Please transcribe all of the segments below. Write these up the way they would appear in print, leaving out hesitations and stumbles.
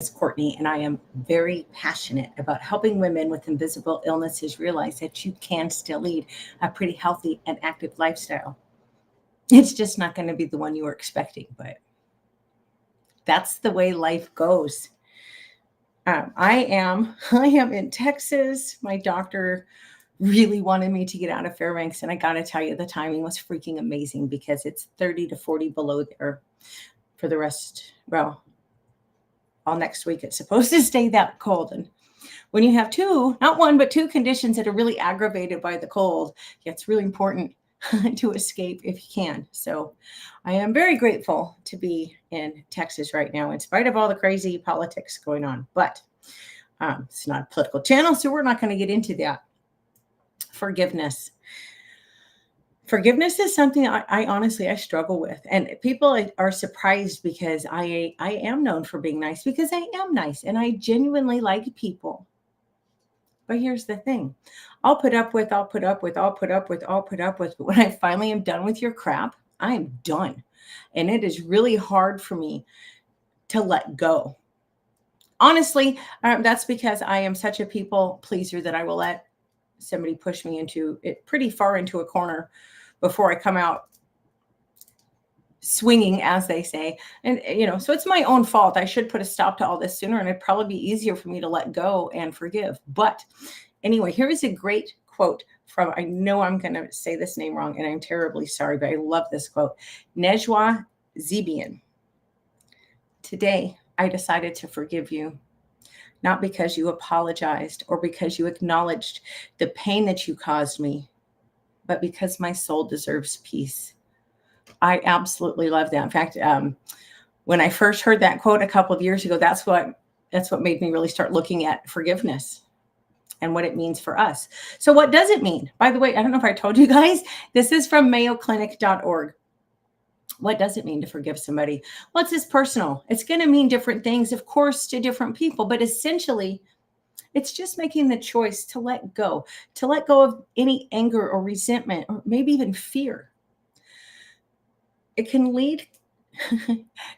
is Courtney, and I am very passionate about helping women with invisible illnesses realize that you can still lead a pretty healthy and active lifestyle. It's just not going to be the one you were expecting, but that's the way life goes. I am in Texas. My doctor really wanted me to get out of Fairbanks, and I got to tell you, the timing was freaking amazing because it's 30 to 40 below there for the rest. Well, all next week it's supposed to stay that cold. And when you have two, not one, but two conditions that are really aggravated by the cold, yeah, it's really important to escape if you can. So I am very grateful to be in Texas right now, in spite of all the crazy politics going on. But it's not a political channel, so we're not going to get into that. Forgiveness. Forgiveness is something I honestly struggle with, and people are surprised because I am known for being nice, because I am nice and I genuinely like people. But here's the thing: I'll put up with, I'll put up with, I'll put up with, I'll put up with. But when I finally am done with your crap, I am done, and it is really hard for me to let go. Honestly, that's because I am such a people pleaser that I will let somebody push me into it pretty far into a corner before I come out swinging, as they say. And, so it's my own fault. I should put a stop to all this sooner, and it'd probably be easier for me to let go and forgive. But anyway, here is a great quote from, I know I'm going to say this name wrong, and I'm terribly sorry, but I love this quote. Nejwa Zebian. Today, I decided to forgive you, not because you apologized or because you acknowledged the pain that you caused me, but because my soul deserves peace. I absolutely love that. In fact, when I first heard that quote a couple of years ago, that's what made me really start looking at forgiveness and what it means for us. So what does it mean? By the way, I don't know if I told you guys, this is from mayoclinic.org. What does it mean to forgive somebody? Well, it's just personal. It's going to mean different things, of course, to different people, but essentially, it's just making the choice to let go of any anger or resentment, or maybe even fear. It can lead.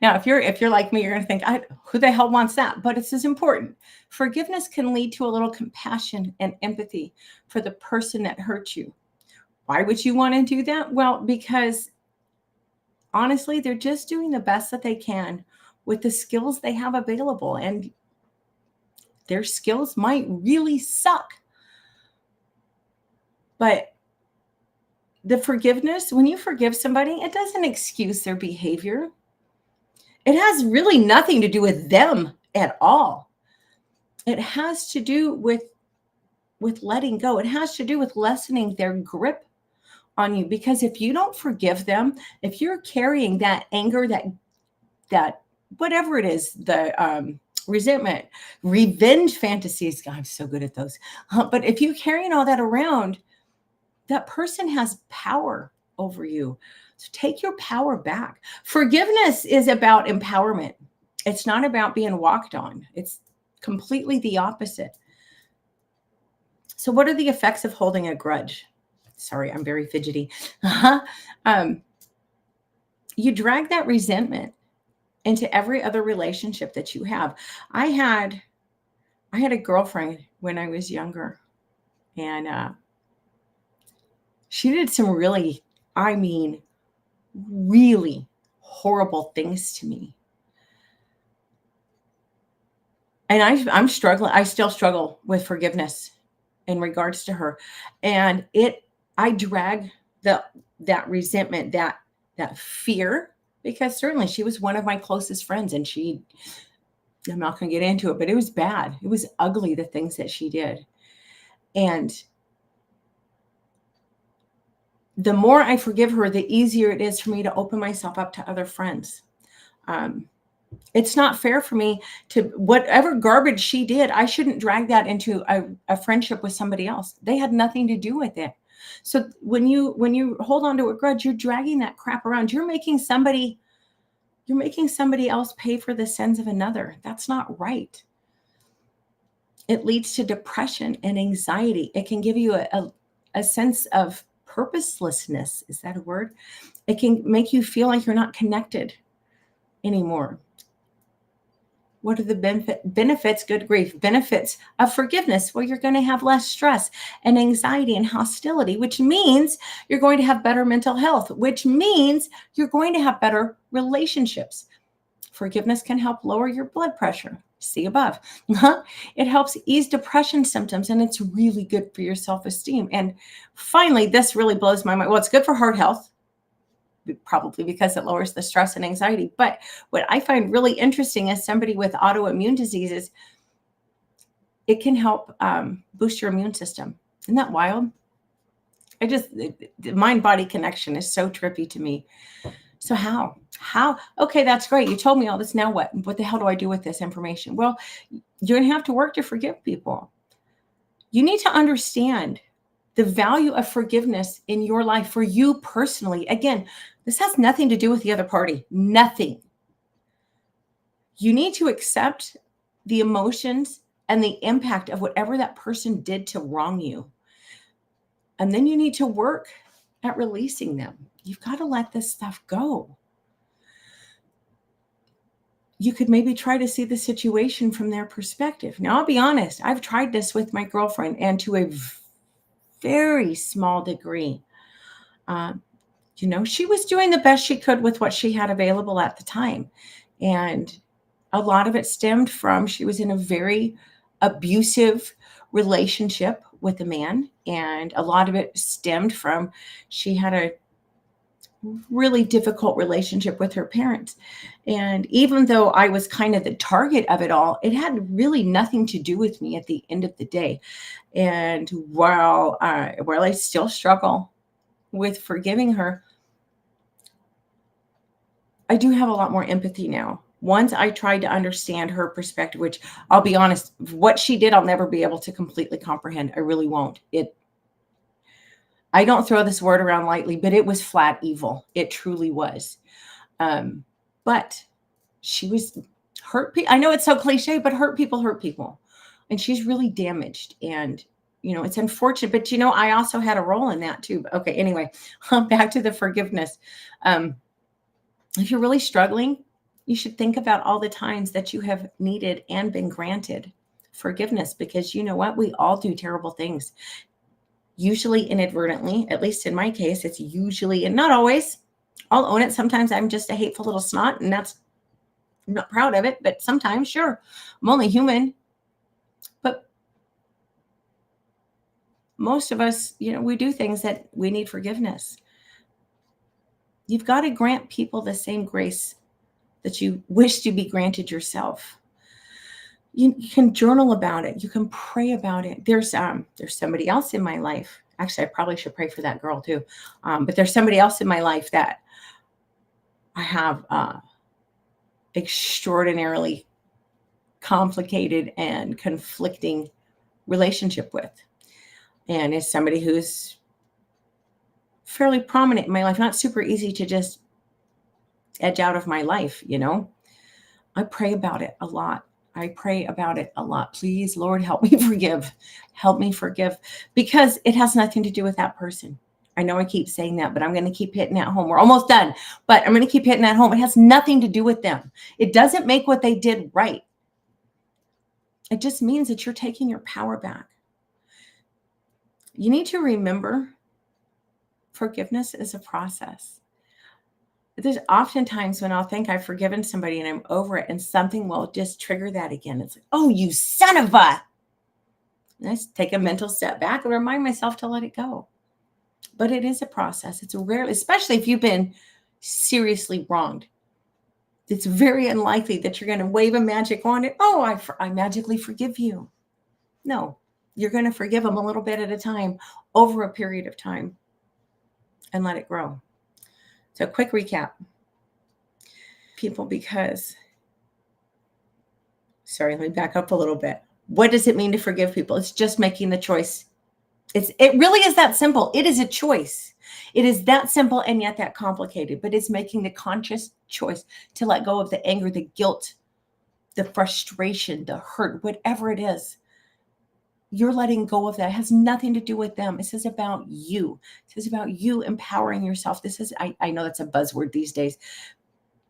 Now, if you're like me, you're going to think, who the hell wants that? But it's as important. Forgiveness can lead to a little compassion and empathy for the person that hurt you. Why would you want to do that? Well, because honestly, they're just doing the best that they can with the skills they have available, and their skills might really suck. But the forgiveness, when you forgive somebody, it doesn't excuse their behavior. It has really nothing to do with them at all. It has to do with letting go. It has to do with lessening their grip on you. Because if you don't forgive them, if you're carrying that anger, that whatever it is, the resentment, revenge fantasies, God, I'm so good at those. But if you're carrying all that around, that person has power over you. So take your power back. Forgiveness is about empowerment. It's not about being walked on. It's completely the opposite. So what are the effects of holding a grudge? Sorry, I'm very fidgety. You drag that resentment into every other relationship that you have. I had a girlfriend when I was younger, and she did some really, really horrible things to me. And I'm struggling. I still struggle with forgiveness in regards to her. And I drag that resentment, that fear, because certainly she was one of my closest friends, and I'm not going to get into it, but it was bad. It was ugly, the things that she did. And the more I forgive her, the easier it is for me to open myself up to other friends. It's not fair for me to, whatever garbage she did, I shouldn't drag that into a friendship with somebody else. They had nothing to do with it. So when you hold on to a grudge, you're dragging that crap around. You're making somebody else pay for the sins of another. That's not right. It leads to depression and anxiety. It can give you a sense of purposelessness. Is that a word? It can make you feel like you're not connected anymore. What are the benefits? Good grief. Benefits of forgiveness. Well, you're going to have less stress and anxiety and hostility, which means you're going to have better mental health, which means you're going to have better relationships. Forgiveness can help lower your blood pressure. See above. It helps ease depression symptoms, and it's really good for your self-esteem. And finally, this really blows my mind. Well, it's good for heart health, probably because it lowers the stress and anxiety. But what I find really interesting as somebody with autoimmune diseases, it can help boost your immune system. Isn't that wild? The mind-body connection is so trippy to me. So how? Okay, that's great. You told me all this. Now what? What the hell do I do with this information? Well, you're going to have to work to forgive people. You need to understand the value of forgiveness in your life for you personally. Again, this has nothing to do with the other party. Nothing. You need to accept the emotions and the impact of whatever that person did to wrong you. And then you need to work at releasing them. You've got to let this stuff go. You could maybe try to see the situation from their perspective. Now, I'll be honest, I've tried this with my girlfriend, and to a very small degree. She was doing the best she could with what she had available at the time. And a lot of it stemmed from she was in a very abusive relationship with a man. And a lot of it stemmed from she had a really difficult relationship with her parents. And even though I was kind of the target of it all, it had really nothing to do with me at the end of the day. And while I still struggle with forgiving her, I do have a lot more empathy now. Once I tried to understand her perspective, which I'll be honest, what she did, I'll never be able to completely comprehend. I really won't. I don't throw this word around lightly, but it was flat evil. It truly was. But she was hurt. I know it's so cliche, but hurt people. And she's really damaged. And, it's unfortunate. But, I also had a role in that too. Okay, anyway, back to the forgiveness. If you're really struggling, you should think about all the times that you have needed and been granted forgiveness, because you know what? We all do terrible things. Usually inadvertently, at least in my case, it's usually, and not always. I'll own it. Sometimes I'm just a hateful little snot, and I'm not proud of it, but sometimes, sure, I'm only human. But most of us, we do things that we need forgiveness. You've got to grant people the same grace that you wish to be granted yourself. You can journal about it. You can pray about it. There's somebody else in my life. Actually, I probably should pray for that girl too. But there's somebody else in my life that I have extraordinarily complicated and conflicting relationship with. And is somebody who's fairly prominent in my life, not super easy to just edge out of my life, I pray about it a lot. Please, Lord, help me forgive. Help me forgive, because it has nothing to do with that person. I know I keep saying that, but I'm going to keep hitting that home. We're almost done, but I'm going to keep hitting that home. It has nothing to do with them. It doesn't make what they did right. It just means that you're taking your power back. You need to remember forgiveness is a process. There's oftentimes when I'll think I've forgiven somebody and I'm over it, and something will just trigger that again. It's like, oh, you son of a. And I just take a mental step back and remind myself to let it go. But it is a process. It's rare, especially if you've been seriously wronged. It's very unlikely that you're going to wave a magic wand and, oh, I magically forgive you. No, you're going to forgive them a little bit at a time over a period of time and let it grow. So quick recap. Let me back up a little bit. What does it mean to forgive people? It's just making the choice. It really is that simple. It is a choice. It is that simple and yet that complicated, but it's making the conscious choice to let go of the anger, the guilt, the frustration, the hurt, whatever it is. You're letting go of that. It has nothing to do with them. This is about you. This is about you empowering yourself. I know that's a buzzword these days,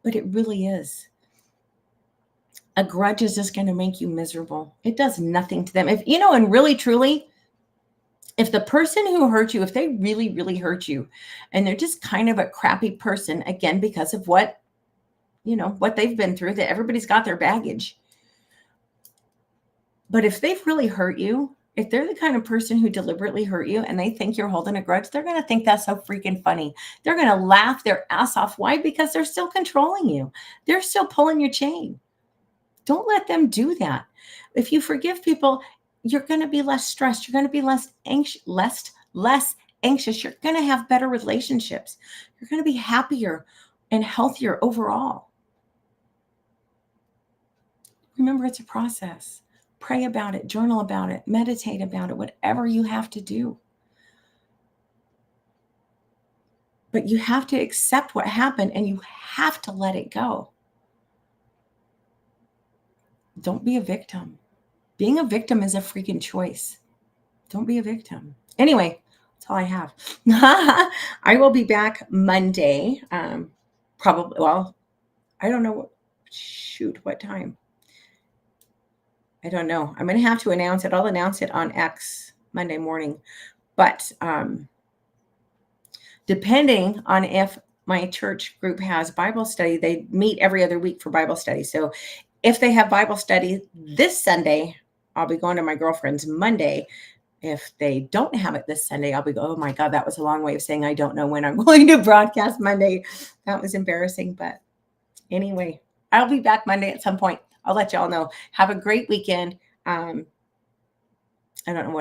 but it really is. A grudge is just going to make you miserable. It does nothing to them. If you know, and really truly, if the person who hurt you, if they really, really hurt you, and they're just kind of a crappy person, again, because of what, what they've been through, that everybody's got their baggage. But if they've really hurt you, if they're the kind of person who deliberately hurt you and they think you're holding a grudge, they're going to think that's so freaking funny. They're going to laugh their ass off. Why? Because they're still controlling you. They're still pulling your chain. Don't let them do that. If you forgive people, you're going to be less stressed. You're going to be less anxious, less anxious. You're going to have better relationships. You're going to be happier and healthier overall. Remember, it's a process. Pray about it, journal about it, meditate about it, whatever you have to do. But you have to accept what happened and you have to let it go. Don't be a victim. Being a victim is a freaking choice. Don't be a victim. Anyway, that's all I have. I will be back Monday. Probably, well, I don't know. What time? I don't know. I'm going to have to announce it. I'll announce it on X Monday morning. But depending on if my church group has Bible study, they meet every other week for Bible study. So if they have Bible study this Sunday, I'll be going to my girlfriend's Monday. If they don't have it this Sunday, I'll be going, oh my God, that was a long way of saying I don't know when I'm going to broadcast Monday. That was embarrassing. But anyway, I'll be back Monday at some point. I'll let y'all know. Have a great weekend. I don't know what